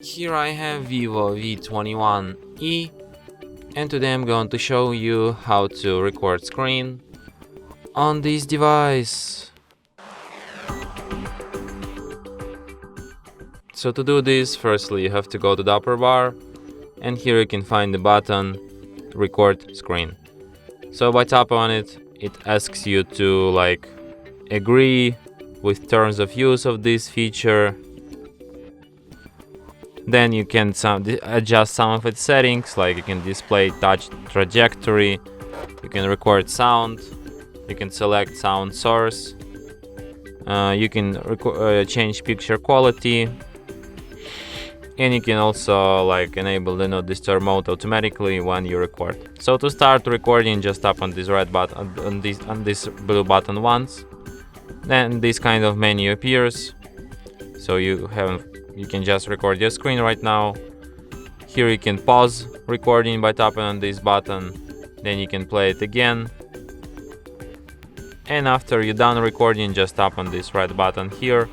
Here I have VIVO V21e, and today I'm going to show you how to record screen on this device. So to do this, firstly you have to go to the upper bar, and here you can find the button record screen. So by tapping on it, it asks you to agree with terms of use of this feature. Then you can adjust some of its settings, like you can display touch trajectory, you can record sound, you can select sound source, you can change picture quality, and you can also enable the no disturb mode automatically when you record. So to start recording, just tap on this red button, on this blue button once, then this kind of menu appears. So you can just record your screen right now. Here you can pause recording by tapping on this button, then you can play it again. And after you're done recording, just tap on this red button here,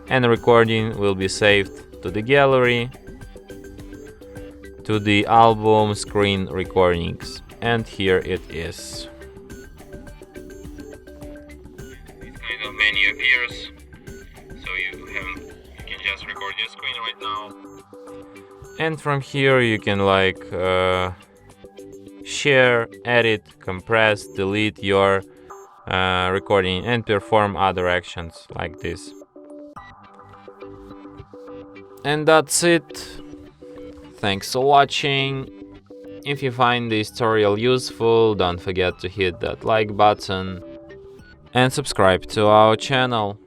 and the recording will be saved to the gallery, to the album screen recordings, and here it is. This kind of menu appears, so you can just record your screen right now. And from here you can share, edit, compress, delete your recording and perform other actions like this. And that's it. Thanks for watching. If you find this tutorial useful, don't forget to hit that like button and subscribe to our channel.